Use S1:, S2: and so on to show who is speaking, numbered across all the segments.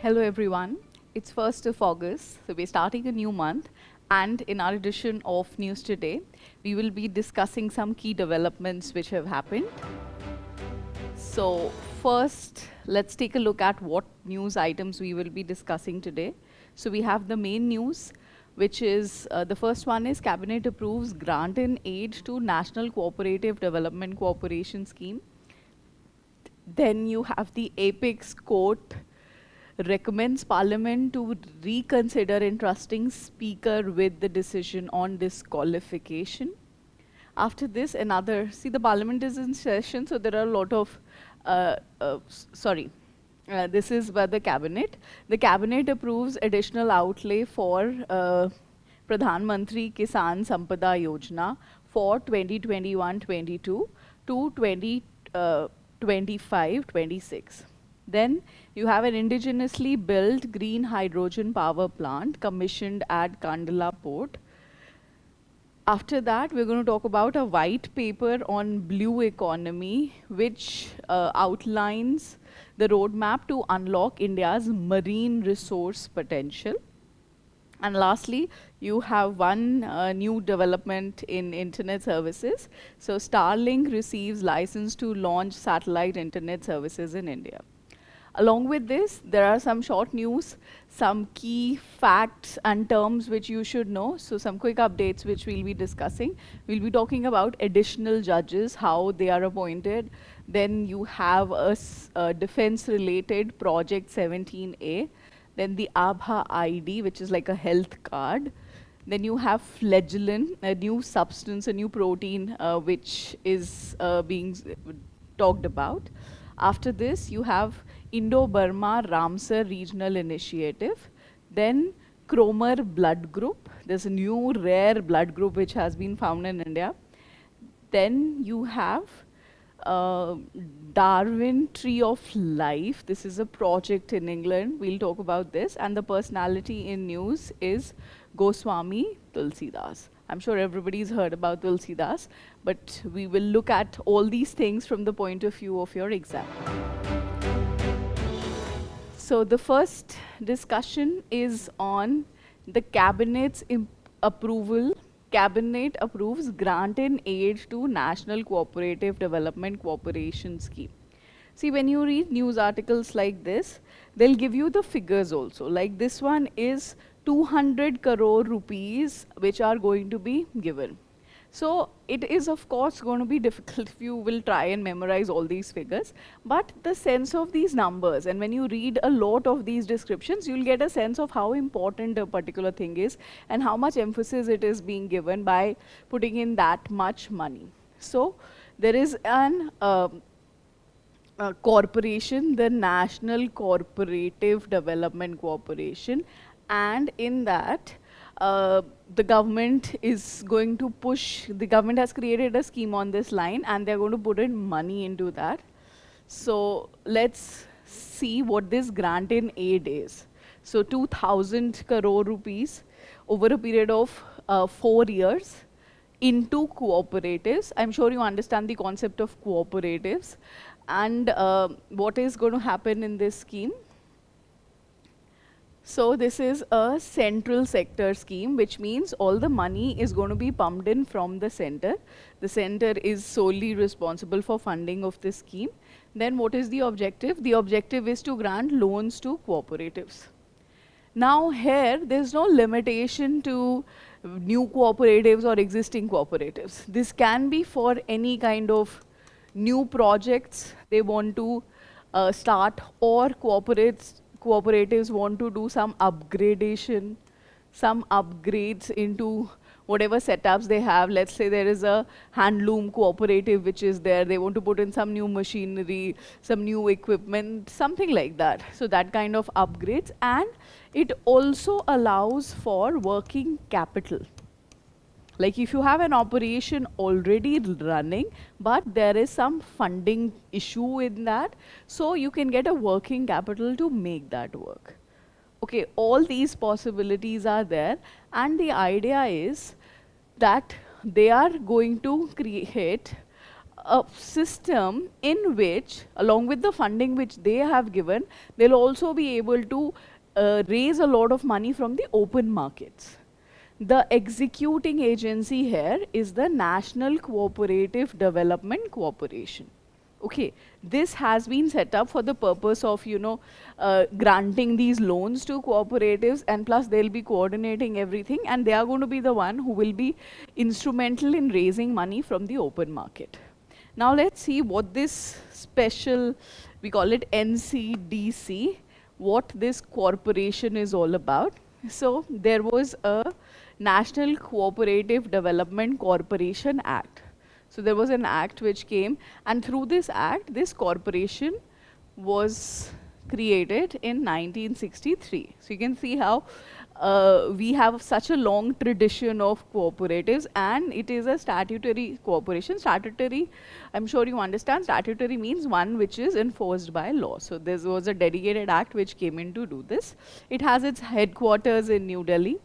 S1: Hello everyone. It's 1st of August, so we're starting a new month. And in our edition of News Today, we will be discussing some key developments which have happened. So first, let's take a look at what news items we will be discussing today. So we have the main news, which is the first one is Cabinet approves grant in aid to National Cooperative Development Cooperation Scheme. Then you have the Apex Court recommends Parliament to reconsider entrusting Speaker with the decision on disqualification. After this, the Parliament is in session, so there are a lot of, this is by the Cabinet. The Cabinet approves additional outlay for Pradhan Mantri Kisan Sampada Yojana for 2021-22 to 2025-26. Then you have an indigenously built green hydrogen power plant commissioned at Kandla Port. After that, we're going to talk about a white paper on blue economy, which outlines the roadmap to unlock India's marine resource potential. And lastly, you have one new development in internet services. So Starlink receives license to launch satellite internet services in India. Along with this, there are some short news, some key facts and terms which you should know. So some quick updates which we'll be discussing. We'll be talking about additional judges, how they are appointed. Then you have a defense-related Project 17A. Then the Abha ID, which is like a health card. Then you have Flagellin, a new substance, a new protein, which is being talked about. After this, you have Indo-Burma Ramsar Regional Initiative. Then Cromer blood group. There's a new rare blood group which has been found in India. Then you have Darwin Tree of Life. This is a project in England. We'll talk about this. And the personality in news is Goswami Tulsidas. I'm sure everybody's heard about Tulsidas, but we will look at all these things from the point of view of your exam. So the first discussion is on the Cabinet's approval. Cabinet approves grant in aid to National Cooperative Development Cooperation Scheme. See, when you read news articles like this, they'll give you the figures also. Like this one is 200 crore rupees which are going to be given. So it is of course going to be difficult if you will try and memorize all these figures, but the sense of these numbers, and when you read a lot of these descriptions, you'll get a sense of how important a particular thing is and how much emphasis it is being given by putting in that much money. So there is an corporation, the National Cooperative Development Corporation, and in that the government is going to push, the government has created a scheme on this line and they're going to put in money into that. So let's see what this grant in aid is. So 2,000 crore rupees over a period of 4 years into cooperatives. I'm sure you understand the concept of cooperatives and what is going to happen in this scheme. So this is a central sector scheme, which means all the money is going to be pumped in from the center. The center is solely responsible for funding of this scheme. Then what is the objective? The objective is to grant loans to cooperatives. Now here, there's no limitation to new cooperatives or existing cooperatives. This can be for any kind of new projects they want to start, or cooperatives want to do some upgradation, some upgrades into whatever setups they have. Let's say there is a handloom cooperative which is there. They want to put in some new machinery, some new equipment, something like that. So that kind of upgrades. And it also allows for working capital. Like if you have an operation already running, but there is some funding issue in that, so you can get a working capital to make that work. Okay, all these possibilities are there, and the idea is that they are going to create a system in which, along with the funding which they have given, they'll also be able to raise a lot of money from the open markets. The executing agency here is the National Cooperative Development Corporation. Okay, this has been set up for the purpose of, granting these loans to cooperatives, and plus they'll be coordinating everything, and they are going to be the one who will be instrumental in raising money from the open market. Now let's see what this special, we call it NCDC, what this corporation is all about. So there was a National Cooperative Development Corporation Act. So there was an act which came, and through this act, this corporation was created in 1963. So you can see how we have such a long tradition of cooperatives, and it is a statutory corporation. Statutory, I'm sure you understand, statutory means one which is enforced by law. So there was a dedicated act which came in to do this. It has its headquarters in New Delhi.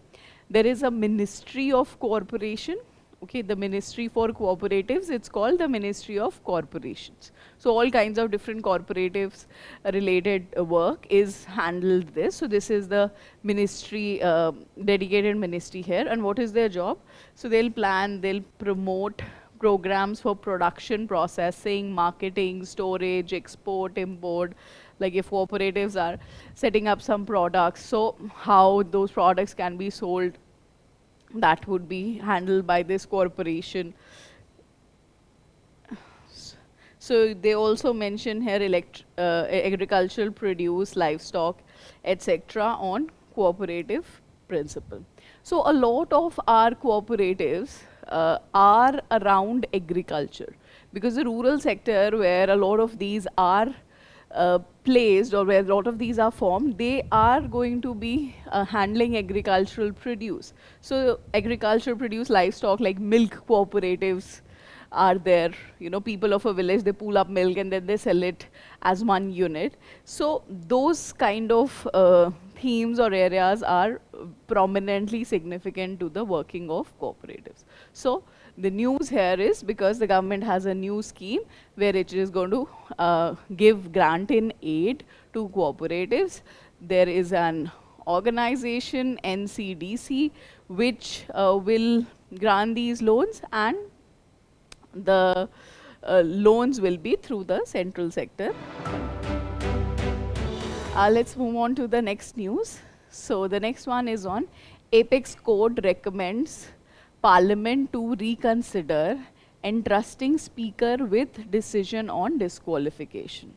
S1: There is a Ministry of Corporation. Okay, the Ministry for Cooperatives, it's called the Ministry of Corporations. So all kinds of different cooperatives related work is handled this. So this is the ministry, dedicated ministry here. And what is their job? So they'll plan, they'll promote programs for production, processing, marketing, storage, export, import. Like if cooperatives are setting up some products, so how those products can be sold, that would be handled by this corporation. So they also mention here agricultural produce, livestock, etc. on cooperative principle. So a lot of our cooperatives are around agriculture, because the rural sector where a lot of these are placed, or where a lot of these are formed, they are going to be handling agricultural produce. So agricultural produce, livestock, like milk cooperatives are there. You know, people of a village, they pull up milk and then they sell it as one unit. So those kind of themes or areas are prominently significant to the working of cooperatives. So the news here is because the government has a new scheme where it is going to give grant in aid to cooperatives. There is an organization, NCDC, which will grant these loans, and the loans will be through the central sector. Let's move on to the next news. So the next one is on Apex Court recommends Parliament to reconsider entrusting Speaker with decision on disqualification.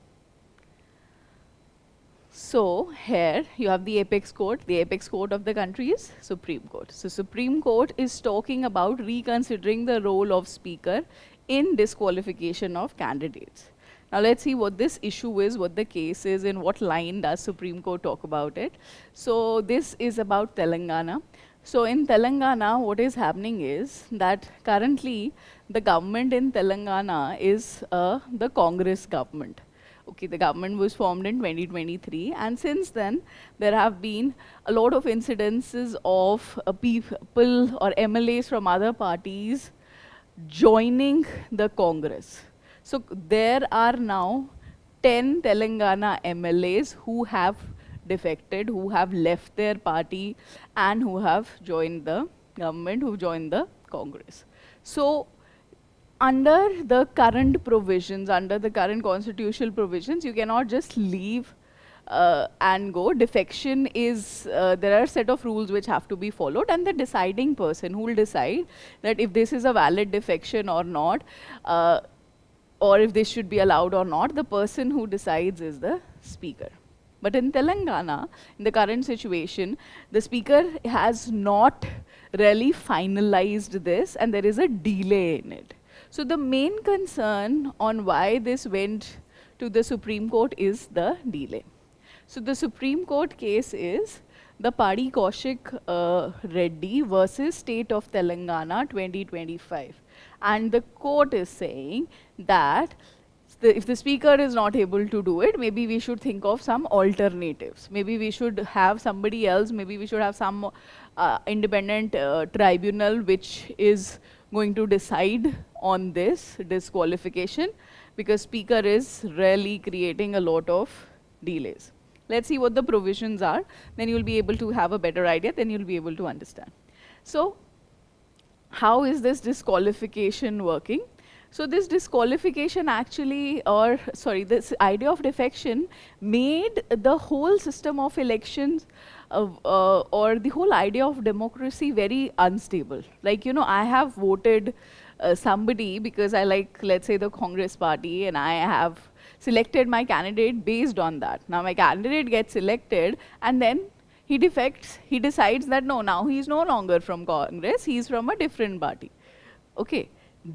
S1: So here you have the apex court of the country is Supreme Court. So Supreme Court is talking about reconsidering the role of Speaker in disqualification of candidates. Now let's see what this issue is, what the case is, in what line does Supreme Court talk about it. So this is about Telangana. So in Telangana, what is happening is that currently the government in Telangana is the Congress government. Okay, the government was formed in 2023, and since then there have been a lot of incidences of people or MLAs from other parties joining the Congress. So there are now 10 Telangana MLAs who have defected, who have left their party, and who have joined the government, who joined the Congress. So under the current provisions, under the current constitutional provisions, you cannot just leave and go. Defection is, there are a set of rules which have to be followed, and the deciding person who will decide that if this is a valid defection or not, or if this should be allowed or not, the person who decides is the Speaker. But in Telangana, in the current situation, the Speaker has not really finalized this, and there is a delay in it. So the main concern on why this went to the Supreme Court is the delay. So the Supreme Court case is the Padi Kaushik Reddy versus State of Telangana 2025. And the court is saying that if the Speaker is not able to do it, maybe we should think of some alternatives. Maybe we should have somebody else, maybe we should have some independent tribunal which is going to decide on this disqualification, because speaker is really creating a lot of delays. Let's see what the provisions are, then you'll be able to have a better idea, then you'll be able to understand. So how is this disqualification working? So this disqualification actually, or sorry, this idea of defection made the whole system of elections or the whole idea of democracy very unstable. Like, you know, I have voted somebody because I like, let's say, the Congress party, and I have selected my candidate based on that. Now my candidate gets elected, and then he defects, he decides that no, now he's no longer from Congress, he's from a different party. Okay,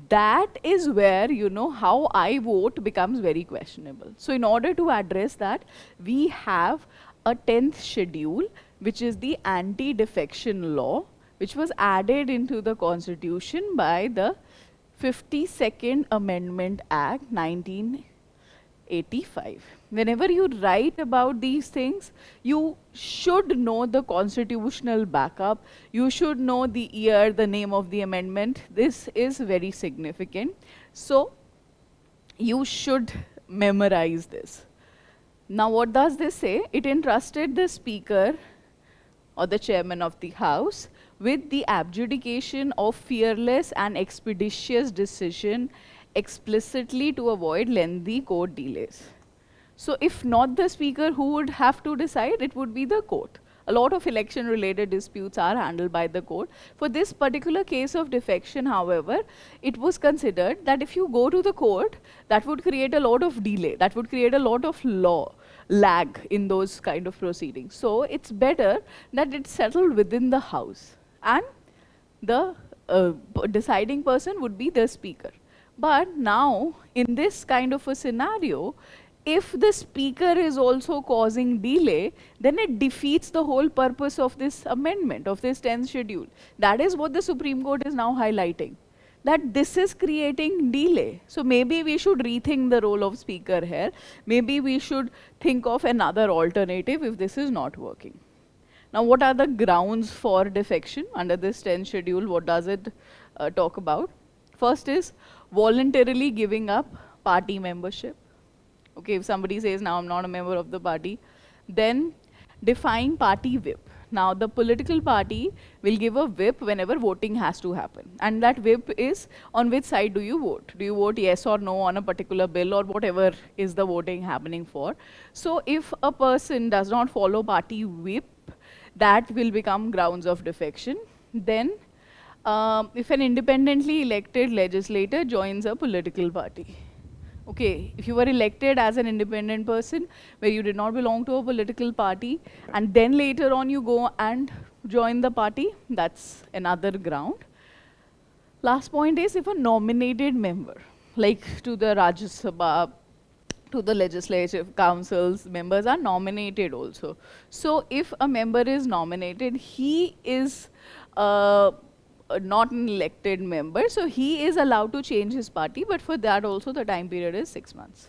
S1: that is where, you know, how I vote becomes very questionable. So in order to address that, we have a 10th schedule, which is the anti-defection law, which was added into the constitution by the 52nd Amendment Act 1985. Whenever you write about these things, you should know the constitutional backup. You should know the year, the name of the amendment. This is very significant. So you should memorize this. Now what does this say? It entrusted the speaker or the chairman of the house with the adjudication of fearless and expeditious decision explicitly to avoid lengthy court delays. So if not the speaker who would have to decide, it would be the court. A lot of election related disputes are handled by the court. For this particular case of defection, however, it was considered that if you go to the court, that would create a lot of delay, that would create a lot of lag in those kind of proceedings. So it's better that it's settled within the house, and the deciding person would be the speaker. But now, in this kind of a scenario, if the speaker is also causing delay, then it defeats the whole purpose of this amendment, of this 10th schedule. That is what the Supreme Court is now highlighting, that this is creating delay. So maybe we should rethink the role of speaker here. Maybe we should think of another alternative if this is not working. Now, what are the grounds for defection under this 10th schedule? What does it talk about? First is voluntarily giving up party membership. Okay, if somebody says, now I'm not a member of the party, then define party whip. Now, the political party will give a whip whenever voting has to happen. And that whip is on which side do you vote? Do you vote yes or no on a particular bill, or whatever is the voting happening for? So if a person does not follow party whip, that will become grounds of defection. Then, if an independently elected legislator joins a political party. Okay, if you were elected as an independent person where you did not belong to a political party, and then later on you go and join the party, that's another ground. Last point is if a nominated member, like to the Rajya Sabha, to the legislative councils, members are nominated also. So if a member is nominated, he is not an elected member, so he is allowed to change his party, but for that also the time period is 6 months.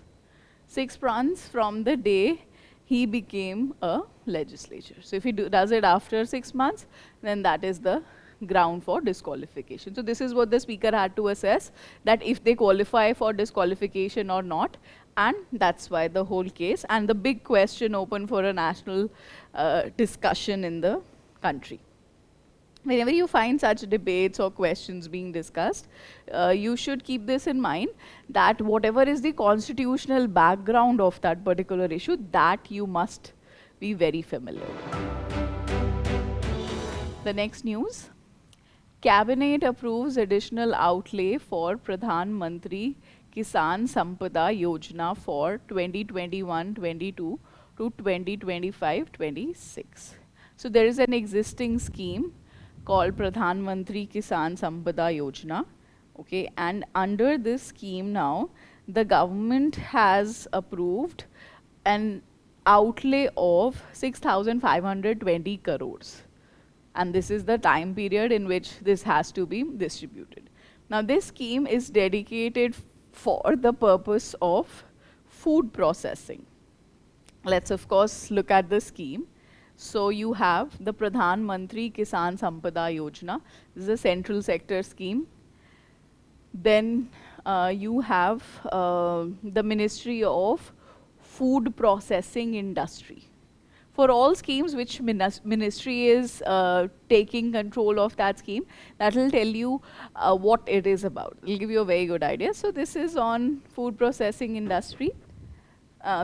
S1: 6 months from the day he became a legislator. So if he does it after 6 months, then that is the ground for disqualification. So this is what the speaker had to assess, that if they qualify for disqualification or not, and that's why the whole case and the big question open for a national discussion in the country. Whenever you find such debates or questions being discussed, you should keep this in mind, that whatever is the constitutional background of that particular issue, that you must be very familiar with. The next news. Cabinet approves additional outlay for Pradhan Mantri Kisan Sampada Yojana for 2021-22 to 2025-26. So there is an existing scheme called Pradhan Mantri Kisan Sampada Yojana. Okay, and under this scheme now, the government has approved an outlay of 6,520 crores. And this is the time period in which this has to be distributed. Now, this scheme is dedicated for the purpose of food processing. Let's of course look at the scheme. So you have the Pradhan Mantri Kisan Sampada Yojana. This is a central sector scheme. Then you have the Ministry of Food Processing Industry. For all schemes which ministry is taking control of that scheme, that will tell you what it is about. It will give you a very good idea. So this is on food processing industry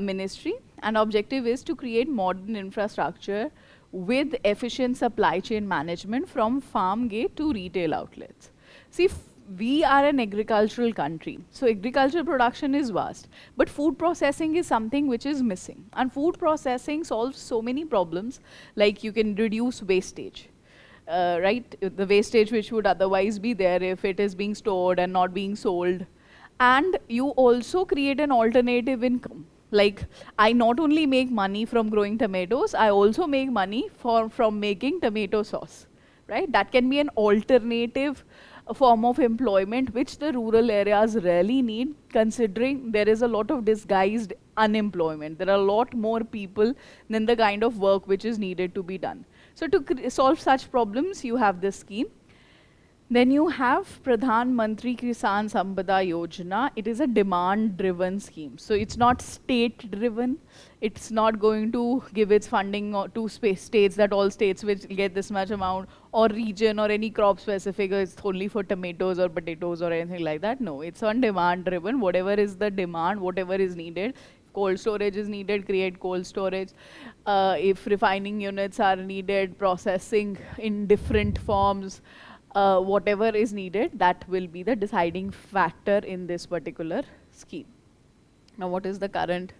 S1: ministry, and objective is to create modern infrastructure with efficient supply chain management from farm gate to retail outlets. See, we are an agricultural country, so agricultural production is vast, but food processing is something which is missing. And food processing solves so many problems, like you can reduce wastage. Right, the wastage which would otherwise be there if it is being stored and not being sold. And you also create an alternative income. Like, I not only make money from growing tomatoes, I also make money from making tomato sauce, right? That can be an alternative form of employment which the rural areas really need, considering there is a lot of disguised unemployment. There are a lot more people than the kind of work which is needed to be done. So to solve such problems, you have this scheme. Then you have Pradhan Mantri Kisan Sampada Yojana. It is a demand-driven scheme. So it's not state-driven. It's not going to give its funding to states, that all states will get this much amount, or region, or any crop-specific, it's only for tomatoes or potatoes or anything like that. No, it's on demand-driven. Whatever is the demand, whatever is needed. Cold storage is needed, create cold storage. If refining units are needed, processing in different forms, whatever is needed, that will be the deciding factor in this particular scheme. Now, what is the current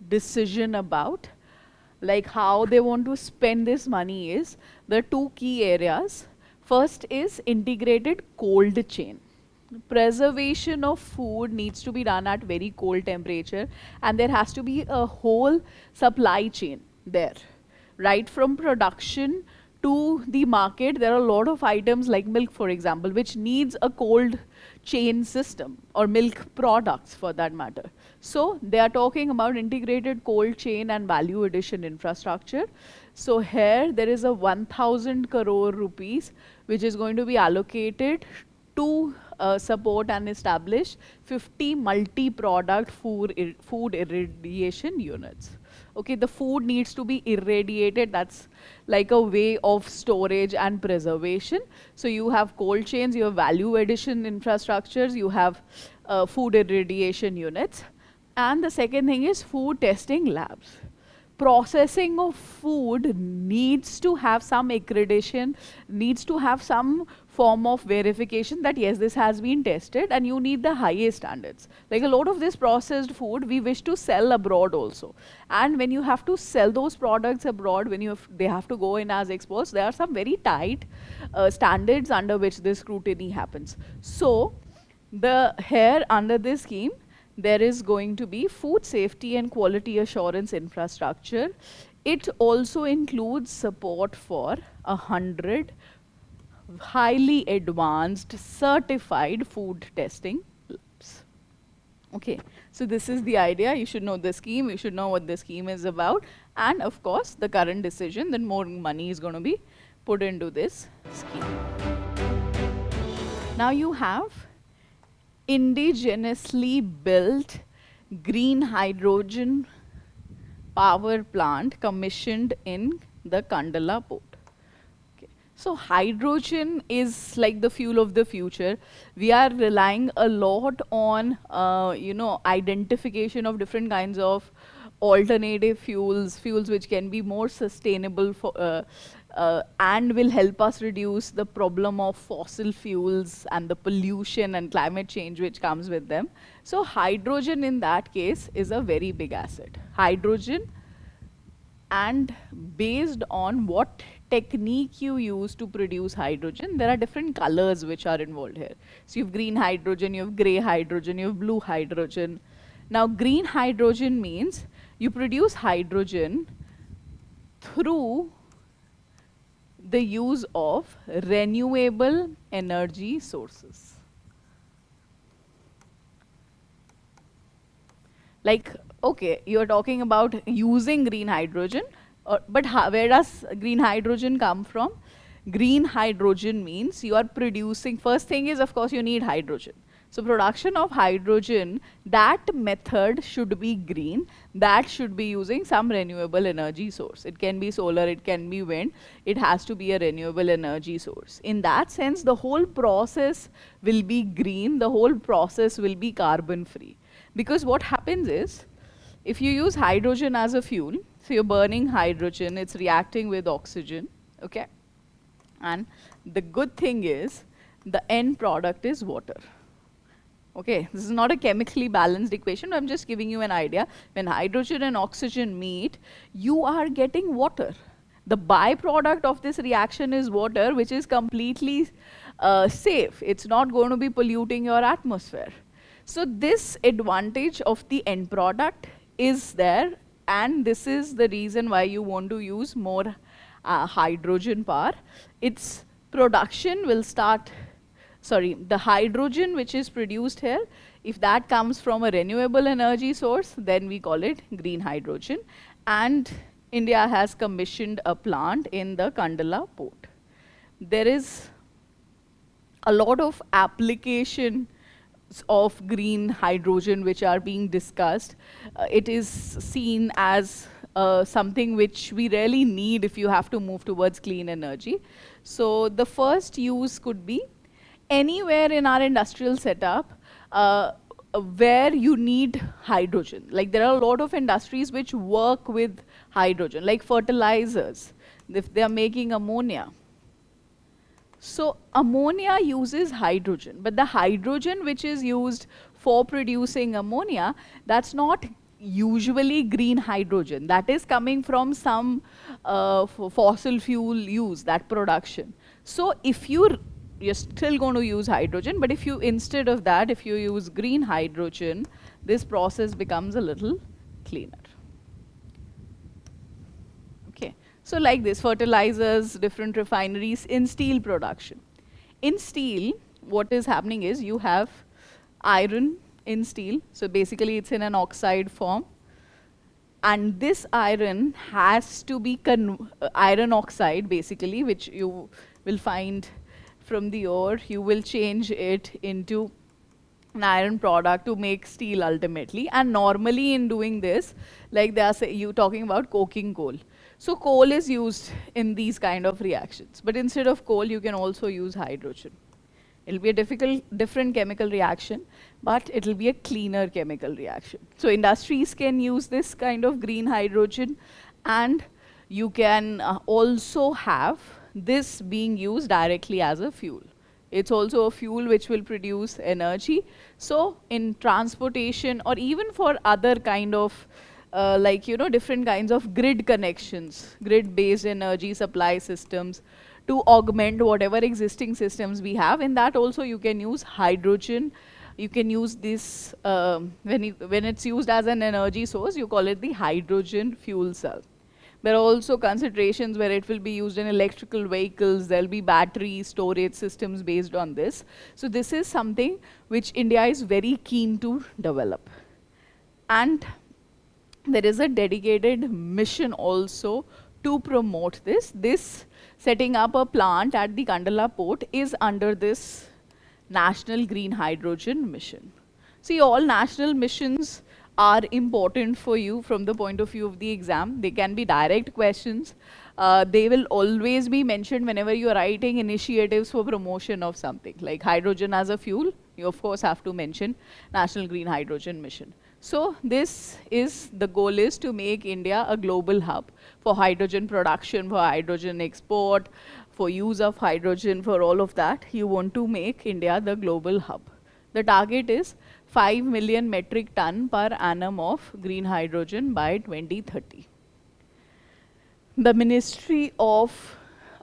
S1: decision about? Like, how they want to spend this money is the two key areas. First is integrated cold chain. Preservation of food needs to be done at very cold temperature, and there has to be a whole supply chain there, right from production to the market. There are a lot of items like milk, for example, which needs a cold chain system, or milk products for that matter. So they are talking about integrated cold chain and value addition infrastructure. So here there is a 1,000 crore rupees which is going to be allocated to support and establish 50 multi-product food irradiation units. Okay, the food needs to be irradiated. That's like a way of storage and preservation. So you have cold chains, you have value addition infrastructures, you have food irradiation units. And the second thing is food testing labs. Processing of food needs to have some accreditation, needs to have some form of verification that yes, this has been tested, and you need the highest standards. Like, a lot of this processed food we wish to sell abroad also. And when you have to sell those products abroad, when they have to go in as exports, there are some very tight standards under which this scrutiny happens. So here under this scheme, there is going to be food safety and quality assurance infrastructure. It also includes support for 100 highly advanced certified food testing labs. Okay, so this is the idea. You should know the scheme, you should know what the scheme is about, and of course the current decision that more money is going to be put into this scheme. Now you have indigenously built green hydrogen power plant commissioned in the Kandla port. Okay. So hydrogen is like the fuel of the future. We are relying a lot on identification of different kinds of alternative fuels which can be more sustainable for and will help us reduce the problem of fossil fuels and the pollution and climate change which comes with them. So hydrogen in that case is a very big asset. Hydrogen, and based on what technique you use to produce hydrogen, there are different colors which are involved here. So you have green hydrogen, you have grey hydrogen, you have blue hydrogen. Now green hydrogen means you produce hydrogen through the use of renewable energy sources. Like, okay, you're talking about using green hydrogen, but where does green hydrogen come from? Green hydrogen means you are producing, first thing is, of course, you need hydrogen. So production of hydrogen, that method should be green. That should be using some renewable energy source. It can be solar, it can be wind. It has to be a renewable energy source. In that sense, the whole process will be green. The whole process will be carbon free. Because what happens is, if you use hydrogen as a fuel, so you're burning hydrogen, it's reacting with oxygen, okay? And the good thing is, the end product is water. Okay, this is not a chemically balanced equation, I'm just giving you an idea. When hydrogen and oxygen meet, you are getting water. The byproduct of this reaction is water, which is completely safe. It's not going to be polluting your atmosphere. So this advantage of the end product is there, and this is the reason why you want to use more hydrogen power. Its production will start, the hydrogen which is produced here, if that comes from a renewable energy source, then we call it green hydrogen. And India has commissioned a plant in the Kandla port. There is a lot of application of green hydrogen which are being discussed. It is seen as something which we really need if you have to move towards clean energy. So the first use could be anywhere in our industrial setup where you need hydrogen. Like there are a lot of industries which work with hydrogen, like fertilizers, if they are making ammonia. So ammonia uses hydrogen, but the hydrogen which is used for producing ammonia, that's not usually green hydrogen. That is coming from some fossil fuel use, that production. So if you're still going to use hydrogen, but if you, instead of that, if you use green hydrogen, this process becomes a little cleaner. Okay. So like this, fertilizers, different refineries in steel production. In steel, what is happening is you have iron in steel. So basically it's in an oxide form. And this iron has to be iron oxide, basically, which you will find from the ore. You will change it into an iron product to make steel ultimately. And normally in doing this, like they are you talking about coking coal. So coal is used in these kind of reactions. But instead of coal, you can also use hydrogen. It'll be a different chemical reaction, but it'll be a cleaner chemical reaction. So industries can use this kind of green hydrogen, and you can also have this being used directly as a fuel. It's also a fuel which will produce energy. So in transportation, or even for other kind of different kinds of grid connections, grid-based energy supply systems, to augment whatever existing systems we have. In that also you can use hydrogen. You can use this, when it's used as an energy source, you call it the hydrogen fuel cell. There are also considerations where it will be used in electrical vehicles. There'll be battery storage systems based on this. So this is something which India is very keen to develop. And there is a dedicated mission also to promote this. This setting up a plant at the Kandla port is under this National Green Hydrogen Mission. See, all national missions are important for you from the point of view of the exam. They can be direct questions. They will always be mentioned whenever you are writing initiatives for promotion of something. Like hydrogen as a fuel, you of course have to mention National Green Hydrogen Mission. So this is, the goal is to make India a global hub for hydrogen production, for hydrogen export, for use of hydrogen, for all of that. You want to make India the global hub. The target is 5 million metric ton per annum of green hydrogen by 2030. The ministry of,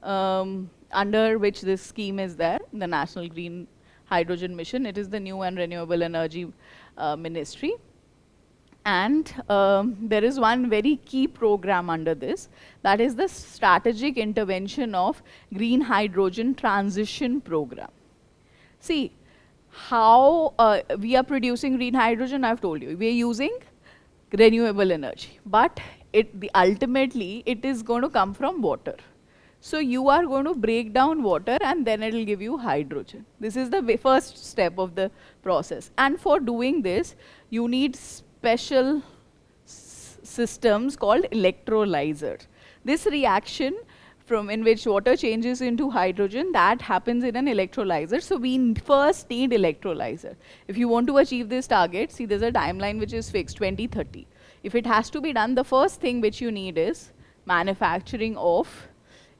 S1: under which this scheme is there, the National Green Hydrogen Mission, it is the New and Renewable Energy Ministry. And there is one very key program under this, that is the Strategic Intervention of Green Hydrogen Transition Program. See, how we are producing green hydrogen, I've told you. We are using renewable energy, but ultimately it is going to come from water. So you are going to break down water and then it will give you hydrogen. This is the first step of the process. And for doing this, you need special systems called electrolyzers. This reaction from in which water changes into hydrogen, that happens in an electrolyzer. So we first need electrolyzer. If you want to achieve this target, see there's a timeline which is fixed, 2030. If it has to be done, the first thing which you need is manufacturing of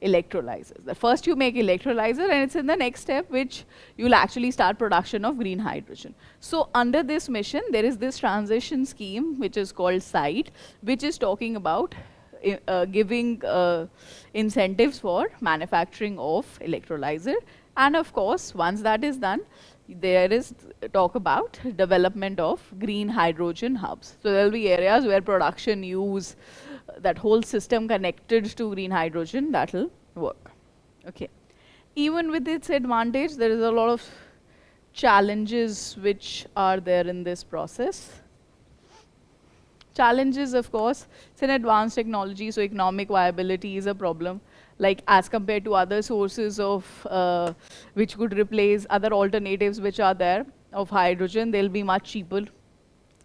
S1: electrolyzers. The first you make electrolyzer and it's in the next step which you'll actually start production of green hydrogen. So under this mission, there is this transition scheme which is called SITE, which is talking about giving incentives for manufacturing of electrolyzer. And of course, once that is done, there is talk about development of green hydrogen hubs. So there will be areas where production use, that whole system connected to green hydrogen, that will work. Okay. Even with its advantage, there is a lot of challenges which are there in this process. Challenges, of course, it's an advanced technology, so economic viability is a problem. Like as compared to other sources of which could replace other alternatives which are there of hydrogen, they'll be much cheaper.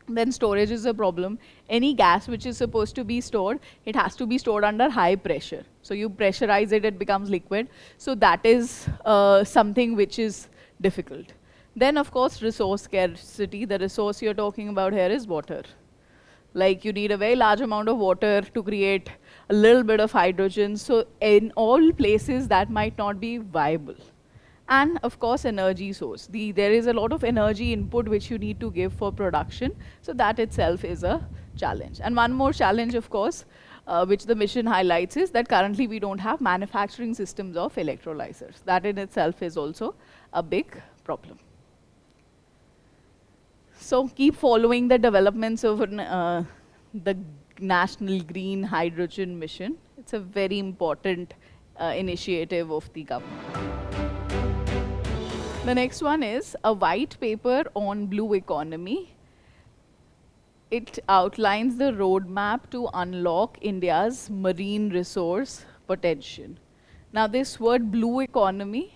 S1: Then storage is a problem. Any gas which is supposed to be stored, it has to be stored under high pressure. So you pressurize it, it becomes liquid. So that is something which is difficult. Then of course, resource scarcity. The resource you're talking about here is water. Like you need a very large amount of water to create a little bit of hydrogen. So in all places, that might not be viable. And of course, energy source. There is a lot of energy input which you need to give for production. So that itself is a challenge. And one more challenge, of course, which the mission highlights is that currently we don't have manufacturing systems of electrolyzers. That in itself is also a big problem. So keep following the developments of the National Green Hydrogen Mission. It's a very important initiative of the government. The next one is a white paper on blue economy. It outlines the roadmap to unlock India's marine resource potential. Now this word blue economy,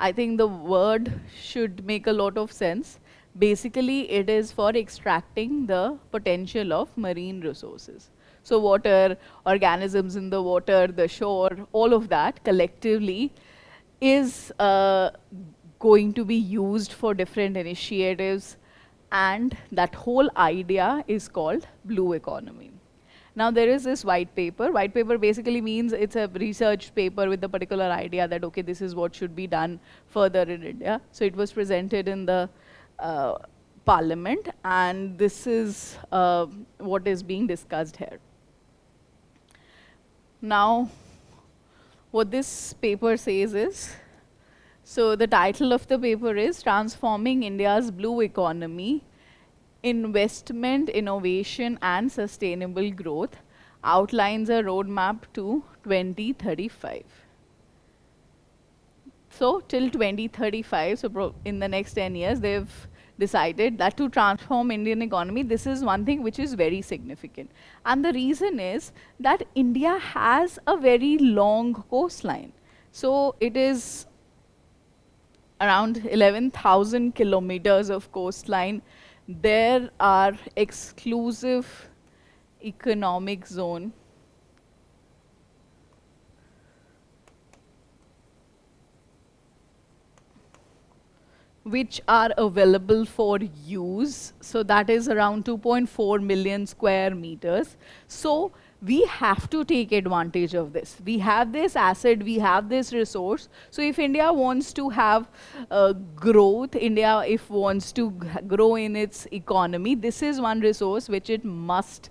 S1: I think the word should make a lot of sense. Basically, it is for extracting the potential of marine resources. So water, organisms in the water, the shore, all of that collectively is going to be used for different initiatives, and that whole idea is called blue economy. Now there is this white paper. White paper basically means it's a research paper with a particular idea that, okay, this is what should be done further in India. So it was presented in the Parliament, and this is what is being discussed here. Now, what this paper says is, so the title of the paper is Transforming India's Blue Economy, Investment, Innovation and Sustainable Growth, outlines a roadmap to 2035. So till 2035, so in the next 10 years, they've decided that to transform Indian economy, this is one thing which is very significant. And the reason is that India has a very long coastline. So it is around 11,000 kilometers of coastline. There are exclusive economic zone which are available for use. So that is around 2.4 million square meters. So we have to take advantage of this. We have this asset, we have this resource. So if India wants to have growth, India if wants to grow in its economy, this is one resource which it must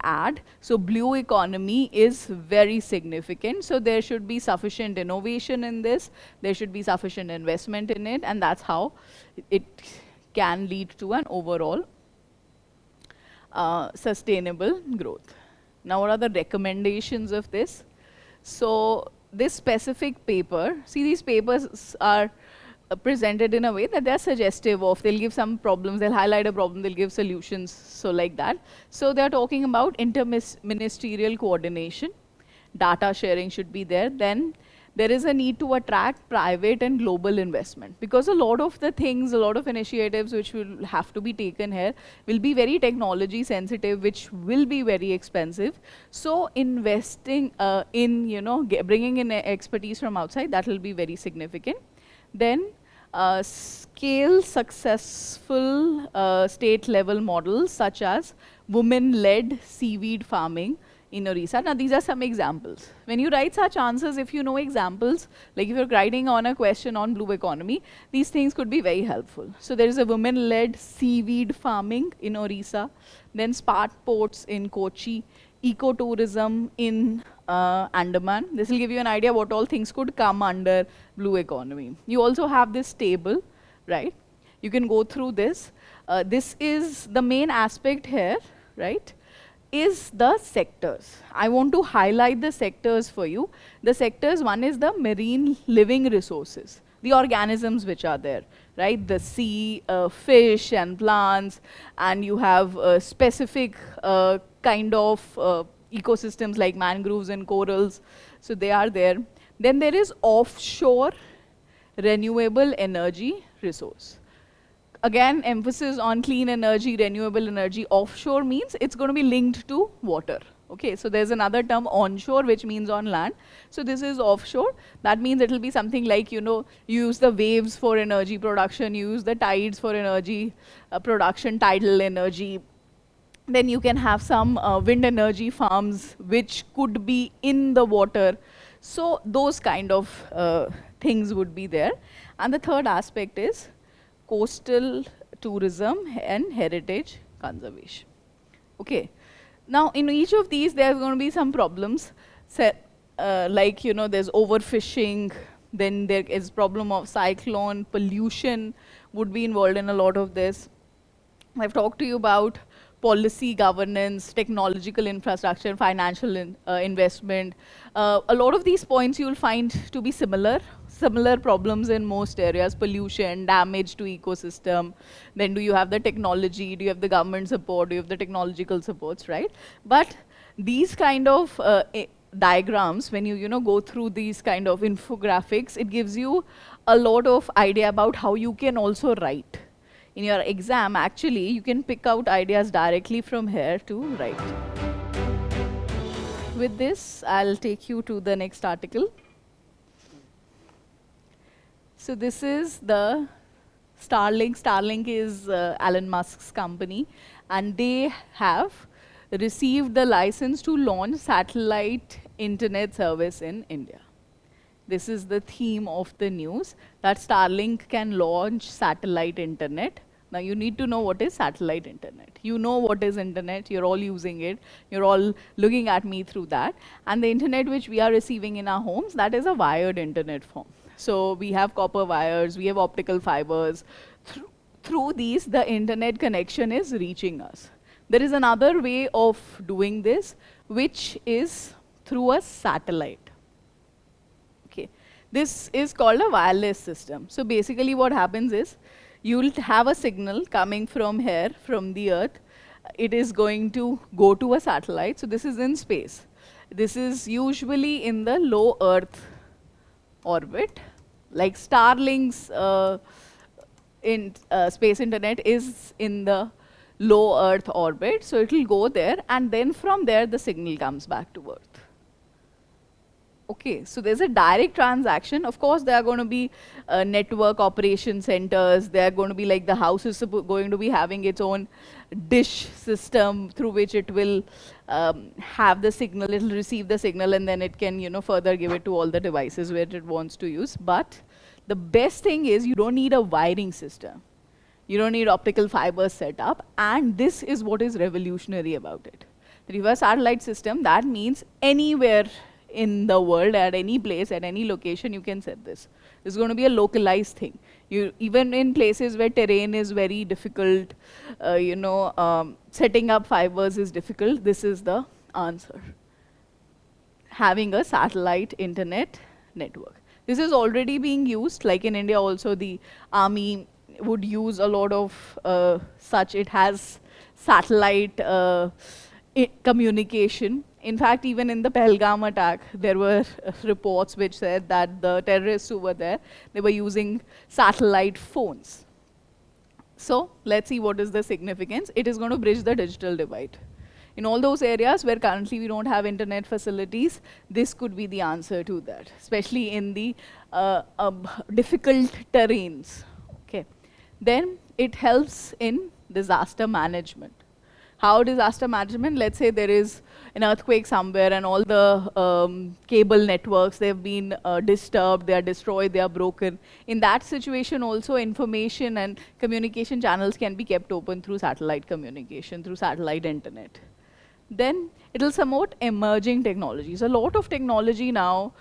S1: add. So blue economy is very significant. So there should be sufficient innovation in this. There should be sufficient investment in it. And that's how it can lead to an overall sustainable growth. Now, what are the recommendations of this? So this specific paper, see these papers are presented in a way that they're suggestive of, they'll give some problems, they'll highlight a problem, they'll give solutions, so like that. So they're talking about interministerial coordination. data sharing should be there. Then there is a need to attract private and global investment, because a lot of the things, a lot of initiatives which will have to be taken here will be very technology sensitive, which will be very expensive. So investing in, bringing in expertise from outside, that will be very significant. Then scale successful state level models such as women-led seaweed farming in Orissa. Now, these are some examples. When you write such answers, if you know examples, like if you're writing on a question on blue economy, these things could be very helpful. So there is a women-led seaweed farming in Orissa, then smart ports in Kochi, ecotourism in Andaman. This will give you an idea what all things could come under blue economy. You also have this table, right? You can go through this. This is the main aspect here, right? Is the sectors. I want to highlight the sectors for you. The sectors, one is the marine living resources, the organisms which are there, right? The sea, fish and plants, and you have specific kind of ecosystems like mangroves and corals, so they are there. Then there is offshore renewable energy resource. Again, emphasis on clean energy, renewable energy. Offshore means it's going to be linked to water. Okay, so there's another term, onshore, which means on land. So this is offshore. That means it will be something like, you use the waves for energy production, you use the tides for energy production, tidal energy. Then you can have some wind energy farms, which could be in the water. So those kind of things would be there. And the third aspect is coastal tourism and heritage conservation. Okay. Now, in each of these, there's going to be some problems. Like, there's overfishing, then there is problem of cyclone, pollution would be involved in a lot of this. I've talked to you about policy, governance, technological infrastructure, financial investment. A lot of these points you'll find to be similar problems in most areas: pollution, damage to ecosystem. Then do you have the technology, do you have the government support, do you have the technological supports, right? But these kind of diagrams, when you go through these kind of infographics, it gives you a lot of idea about how you can also write. In your exam, actually, you can pick out ideas directly from here to write. With this, I'll take you to the next article. So this is the Starlink. Starlink is Elon Musk's company, and they have received the license to launch satellite internet service in India. This is the theme of the news, that Starlink can launch satellite internet. Now you need to know what is satellite internet. You know what is internet, you're all using it, you're all looking at me through that. And the internet which we are receiving in our homes, that is a wired internet form. So we have copper wires, we have optical fibers. Through these, the internet connection is reaching us. There is another way of doing this, which is through a satellite. This is called a wireless system. So basically what happens is, you'll have a signal coming from here, from the Earth. It is going to go to a satellite. So this is in space. This is usually in the low Earth orbit. Like Starlink's space internet is in the low Earth orbit. So it will go there, and then from there the signal comes back to Earth. Okay, so there's a direct transaction. Of course, there are going to be network operation centers. There are going to be, like, the house is going to be having its own dish system through which it will have the signal. It will receive the signal, and then it can, further give it to all the devices where it wants to use. But the best thing is, you don't need a wiring system. You don't need optical fibers set up. And this is what is revolutionary about it. The reverse satellite system, that means anywhere in the world, at any place, at any location, you can set this. It's going to be a localized thing. Even in places where terrain is very difficult, setting up fibers is difficult, this is the answer. Having a satellite internet network. This is already being used, like in India also, the army would use a lot of such. It has satellite communication. In fact, even in the Pahalgam attack, there were reports which said that the terrorists who were there, they were using satellite phones. So let's see what is the significance. It is going to bridge the digital divide. In all those areas where currently we don't have internet facilities, this could be the answer to that, especially in the difficult terrains. Okay. Then it helps in disaster management. How disaster management? Let's say there is an earthquake somewhere and all the cable networks, they've been disturbed, they are destroyed, they are broken. In that situation also, information and communication channels can be kept open through satellite communication, through satellite internet. Then it will promote emerging technologies. A lot of technology now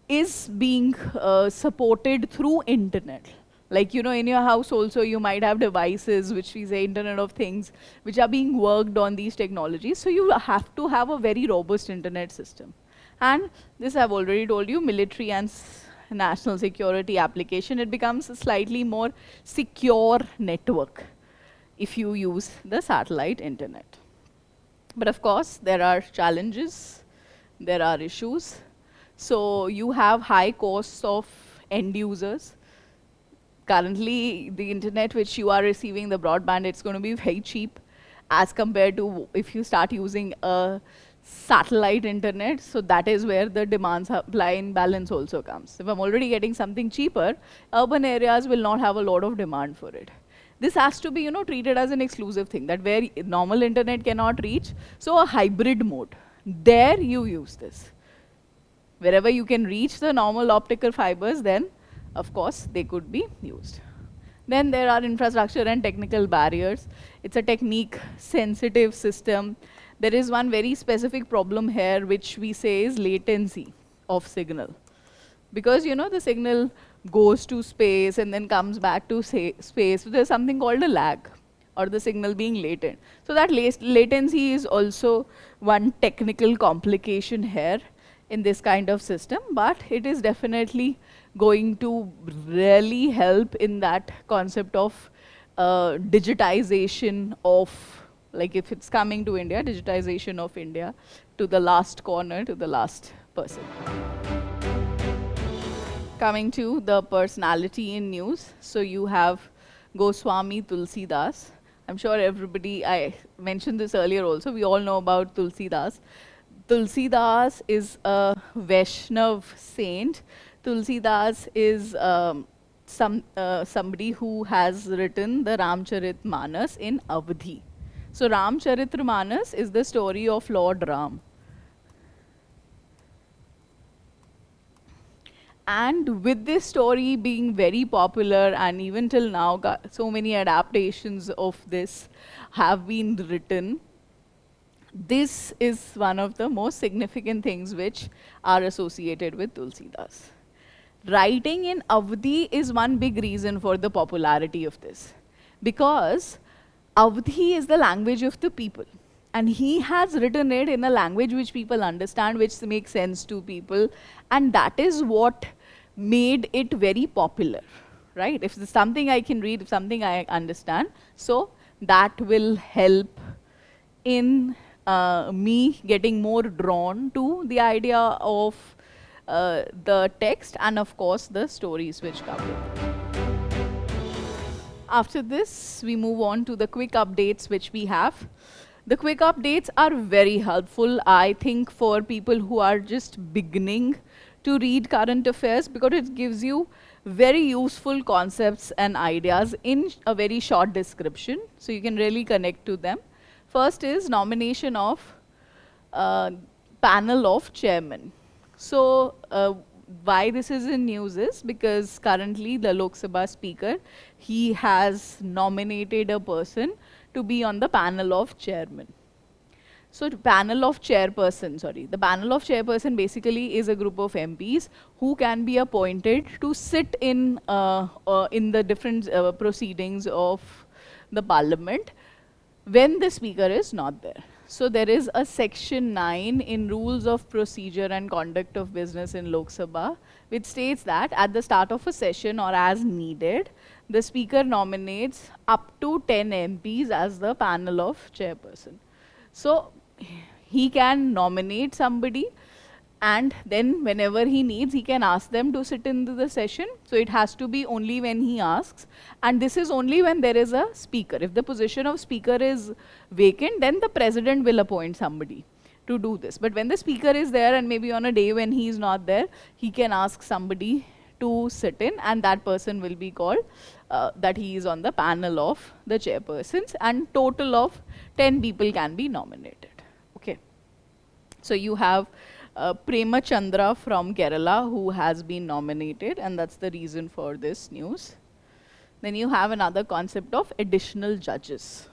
S1: is being supported through internet. Like, you know, in your house also, you might have devices, which we say Internet of Things, which are being worked on these technologies. So you have to have a very robust internet system. And this I've already told you, military and national security application, it becomes a slightly more secure network if you use the satellite internet. But of course, there are challenges, there are issues. So you have high costs of end users. Currently, the internet which you are receiving, the broadband, it's going to be very cheap as compared to if you start using a satellite internet. So that is where the demand supply imbalance also comes. If I'm already getting something cheaper, urban areas will not have a lot of demand for it. This has to be, you know, treated as an exclusive thing, that where normal internet cannot reach, so a hybrid mode. There you use this. Wherever you can reach the normal optical fibers, then of course, they could be used. Then there are infrastructure and technical barriers. It's a technique-sensitive system. There is one very specific problem here, which we say is latency of signal. Because, you know, the signal goes to space and then comes back to space. So there's something called a lag, or the signal being latent. So that latency is also one technical complication here in this kind of system, but it is definitely going to really help in that concept of digitization of, like if it's coming to India, digitization of India to the last corner, to the last person. Coming to the personality in news. So you have Goswami Tulsidas. I'm sure everybody, I mentioned this earlier also, we all know about Tulsidas. Tulsidas is a Vaishnav saint. Tulsidas is somebody who has written the Ramcharitmanas in Avadhi. So Ramcharitmanas is the story of Lord Ram. And with this story being very popular, and even till now, so many adaptations of this have been written, this is one of the most significant things which are associated with Tulsidas. Writing in Avadhi is one big reason for the popularity of this, because Avadhi is the language of the people, and he has written it in a language which people understand, which makes sense to people, and that is what made it very popular, right? If there's something I can read, if something I understand, so that will help in me getting more drawn to the idea of the text and of course the stories which cover it. After this, we move on to the quick updates which we have. The quick updates are very helpful, I think, for people who are just beginning to read current affairs, because it gives you very useful concepts and ideas in a very short description, so you can really connect to them. First is nomination of panel of chairmen. So why this is in news is because currently the Lok Sabha speaker, he has nominated a person to be on the panel of chairmen. So the panel of chairperson basically is a group of MPs who can be appointed to sit in the different proceedings of the parliament when the speaker is not there. So there is a section 9 in rules of procedure and conduct of business in Lok Sabha, which states that at the start of a session or as needed, the speaker nominates up to 10 MPs as the panel of chairperson. So he can nominate somebody, and then whenever he needs, he can ask them to sit in the session. So it has to be only when he asks, and this is only when there is a speaker. If the position of speaker is vacant, then the president will appoint somebody to do this. But when the speaker is there, and maybe on a day when he is not there, he can ask somebody to sit in, and that person will be called that he is on the panel of the chairpersons, and total of 10 people can be nominated. Okay. So you have Prema Chandra from Kerala, who has been nominated, and that's the reason for this news. Then you have another concept of additional judges.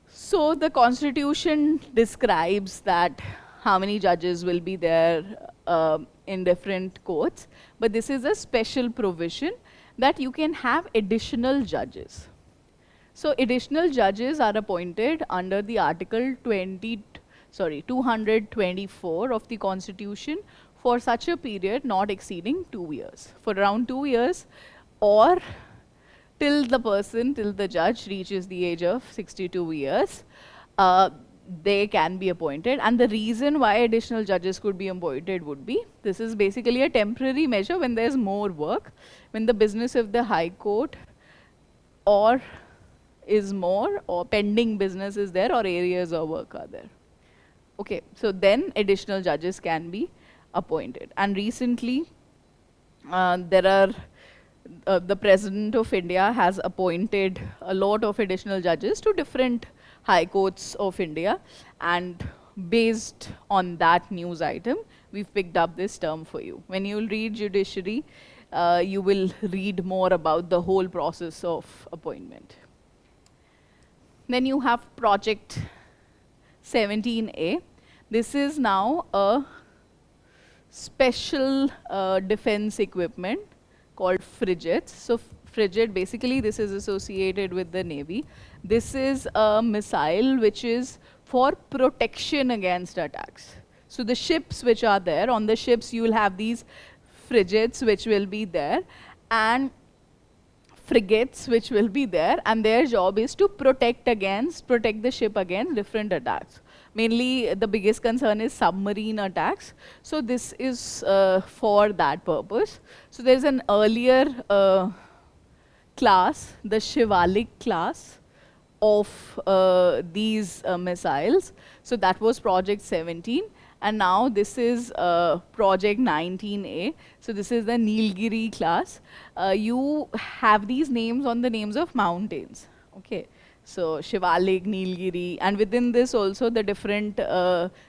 S1: So the constitution describes that how many judges will be there in different courts, but this is a special provision that you can have additional judges. So additional judges are appointed under the Article 224 of the Constitution for such a period not exceeding 2 years. For around 2 years, or till the judge reaches the age of 62 years, they can be appointed. And the reason why additional judges could be appointed would be, this is basically a temporary measure when there's more work, when the business of the High Court or is more, or pending business is there, or areas of work are there. Okay, so then additional judges can be appointed. And recently, the President of India has appointed a lot of additional judges to different high courts of India, and based on that news item, we've picked up this term for you. When you read judiciary, you will read more about the whole process of appointment. Then you have Project 17A. This is now a special defense equipment called frigates. So frigate, basically this is associated with the Navy. This is a missile which is for protection against attacks. So the ships which are there, on the ships you will have these frigates which will be there, and frigates which will be there, and their job is to protect the ship against different attacks. Mainly the biggest concern is submarine attacks. So this is for that purpose. So there's an earlier class, the Shivalik class of these missiles. So that was Project 17. And now this is Project 19A. So this is the Nilgiri class. You have these names on the names of mountains. Okay. So Shivalik, Nilgiri, and within this also the different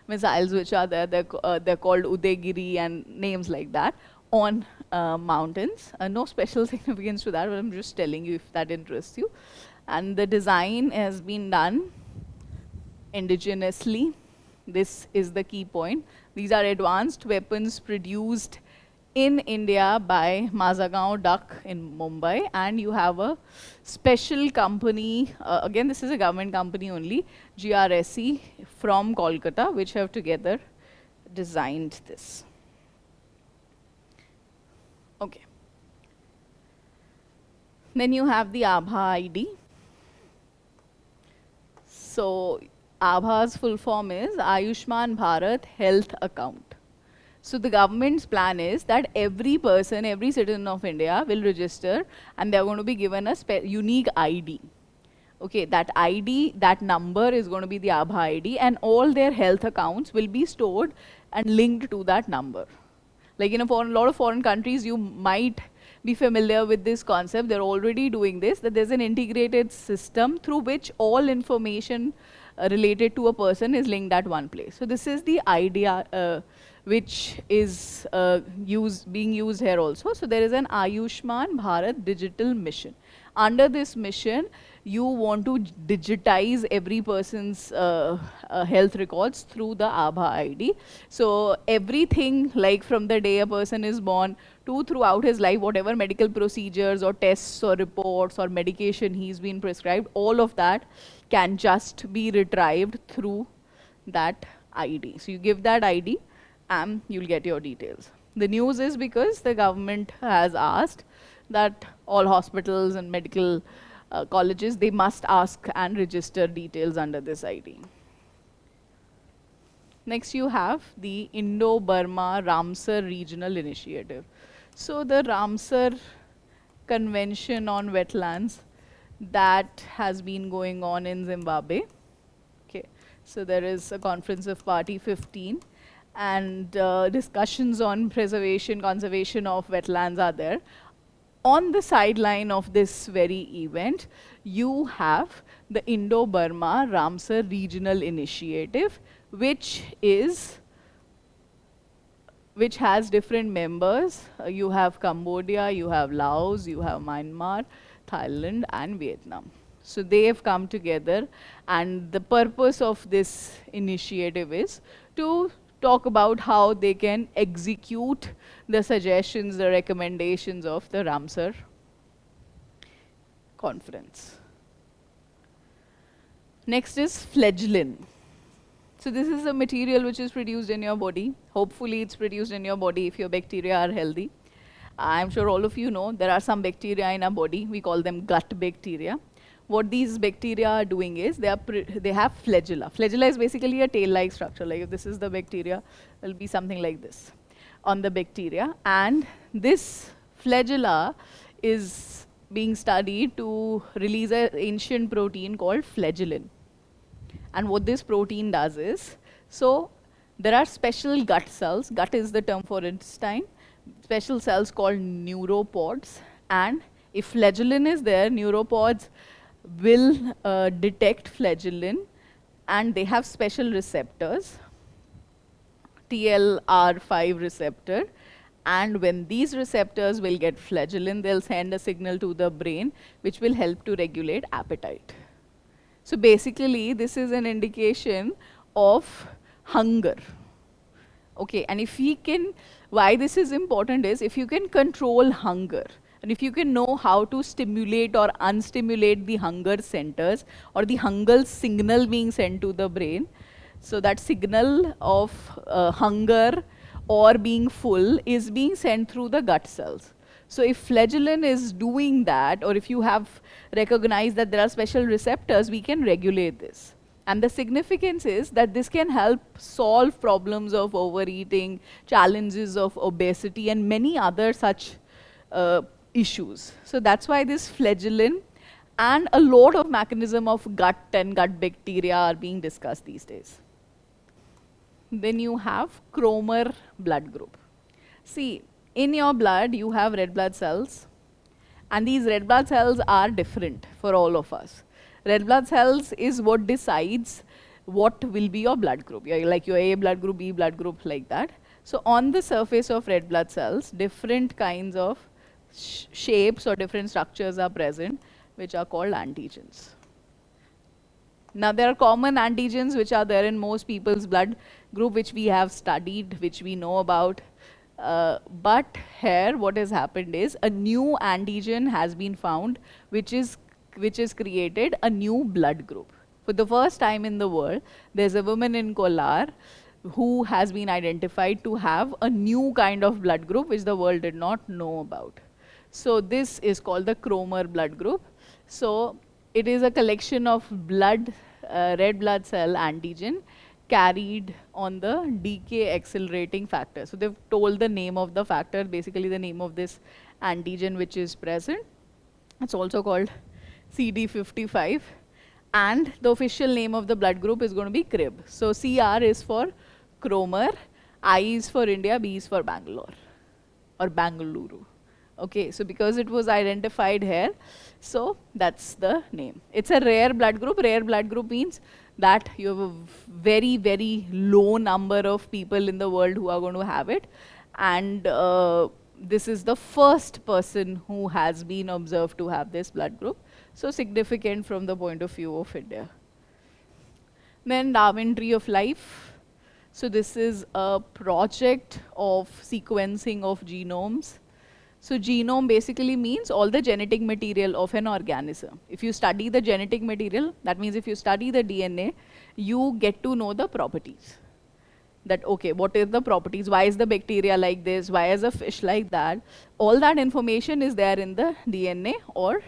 S1: missiles which are there, they're called Udaygiri and names like that on mountains. No special significance to that, but I'm just telling you if that interests you. And the design has been done indigenously. This is the key point. These are advanced weapons produced in India by Mazagaon Duck in Mumbai, and you have a special company, again this is a government company only, GRSE from Kolkata, which have together designed this. Okay. Then you have the Abha ID. So Abha's full form is Ayushman Bharat Health Account. So the government's plan is that every person, every citizen of India will register, and they're going to be given a unique ID. Okay, that ID, that number is going to be the Abha ID, and all their health accounts will be stored and linked to that number. Like in a lot of foreign countries, you might be familiar with this concept. They're already doing this, that there's an integrated system through which all information related to a person is linked at one place. So this is the idea which is being used here also. So there is an Ayushman Bharat Digital Mission. Under this mission, you want to digitize every person's health records through the Abha ID. So everything, like from the day a person is born to throughout his life, whatever medical procedures or tests or reports or medication he's been prescribed, all of that can just be retrieved through that ID. So you give that ID and you'll get your details. The news is because the government has asked that all hospitals and medical colleges, they must ask and register details under this ID. Next, you have the Indo-Burma Ramsar Regional Initiative. So the Ramsar Convention on Wetlands that has been going on in Zimbabwe. Okay, so there is a conference of Party 15, and discussions on preservation, conservation of wetlands are there. On the sideline of this very event, you have the Indo-Burma Ramsar Regional Initiative, which has different members. You have Cambodia, you have Laos, you have Myanmar, Thailand, and Vietnam. So they have come together, and the purpose of this initiative is to talk about how they can execute the suggestions, the recommendations of the Ramsar conference. Next is flagellin. So this is a material which is produced in your body. Hopefully it's produced in your body if your bacteria are healthy. I'm sure all of you know there are some bacteria in our body. We call them gut bacteria. What these bacteria are doing is they have flagella. Flagella is basically a tail-like structure. Like if this is the bacteria, it'll be something like this on the bacteria. And this flagella is being studied to release an ancient protein called flagellin. And what this protein does is, so there are special gut cells. Gut is the term for intestine. Special cells called neuropods. And if flagellin is there, neuropods will detect flagellin, and they have special receptors, TLR5 receptor. And when these receptors will get flagellin, they'll send a signal to the brain, which will help to regulate appetite. So basically, this is an indication of hunger. Okay, and if we can, why this is important is, if you can control hunger, and if you can know how to stimulate or unstimulate the hunger centers, or the hunger signal being sent to the brain, so that signal of hunger or being full is being sent through the gut cells. So if flagellin is doing that, or if you have recognized that there are special receptors, we can regulate this. And the significance is that this can help solve problems of overeating, challenges of obesity, and many other such issues. So that's why this flagellin and a lot of mechanism of gut and gut bacteria are being discussed these days. Then you have Kromer blood group. See, in your blood, you have red blood cells, and these red blood cells are different for all of us. Red blood cells is what decides what will be your blood group, like your A blood group, B blood group, like that. So on the surface of red blood cells, different kinds of shapes or different structures are present, which are called antigens. Now there are common antigens which are there in most people's blood group, which we have studied, which we know about. But here what has happened is a new antigen has been found, which is created a new blood group. For the first time in the world, there's a woman in Kolar who has been identified to have a new kind of blood group which the world did not know about. So this is called the Kromer blood group. So it is a collection of blood, red blood cell antigen carried on the decay accelerating factor. So they've told the name of the factor, basically the name of this antigen which is present. It's also called CD55, and the official name of the blood group is going to be CRIB. So CR is for Kromer, I is for India, B is for Bangalore or Bangalore. Okay, so because it was identified here, so that's the name. It's a rare blood group. Rare blood group means that you have a very, very low number of people in the world who are going to have it. And this is the first person who has been observed to have this blood group. So significant from the point of view of India. Then Darwin Tree of Life. So this is a project of sequencing of genomes. So genome basically means all the genetic material of an organism. If you study the genetic material, that means if you study the DNA, you get to know the properties. That, okay, what is the properties? Why is the bacteria like this? Why is a fish like that? All that information is there in the DNA, or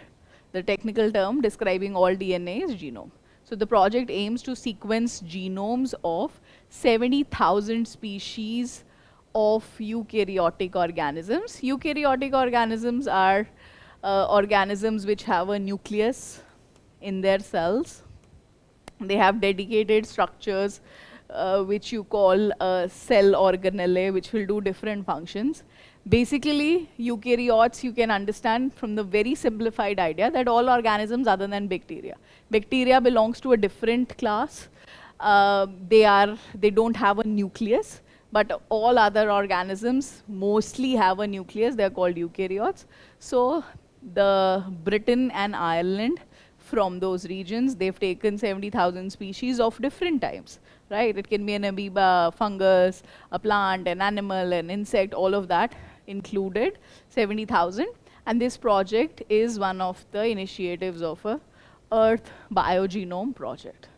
S1: the technical term describing all DNA is genome. So the project aims to sequence genomes of 70,000 species of eukaryotic organisms. Eukaryotic organisms are organisms which have a nucleus in their cells. They have dedicated structures which you call cell organelle, which will do different functions. Basically, eukaryotes you can understand from the very simplified idea that all organisms other than bacteria. Bacteria belongs to a different class. They don't have a nucleus, but all other organisms mostly have a nucleus. They're called eukaryotes. So the Britain and Ireland, from those regions, they've taken 70,000 species of different types, right? It can be an amoeba, fungus, a plant, an animal, an insect, all of that included, 70,000. And this project is one of the initiatives of a Earth Biogenome Project.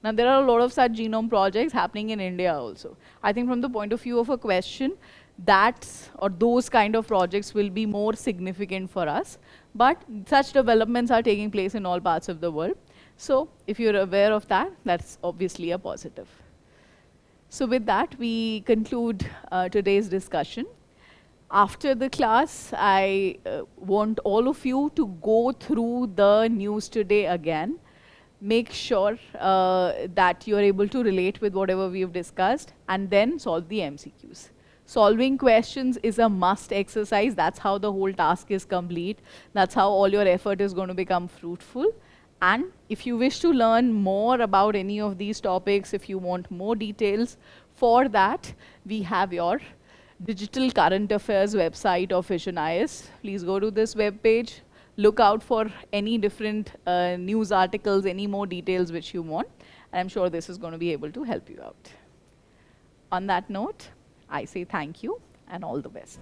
S1: Now, there are a lot of such genome projects happening in India also. I think from the point of view of a question, those kind of projects will be more significant for us. But such developments are taking place in all parts of the world. So if you're aware of that, that's obviously a positive. So with that, we conclude today's discussion. After the class, I want all of you to go through the news today again. Make sure that you're able to relate with whatever we've discussed, and then solve the MCQs. Solving questions is a must exercise. That's how the whole task is complete. That's how all your effort is going to become fruitful. And if you wish to learn more about any of these topics, if you want more details, for that, we have your digital current affairs website of VisionIS. Please go to this webpage. Look out for any different news articles, any more details which you want. And I'm sure this is going to be able to help you out. On that note, I say thank you and all the best.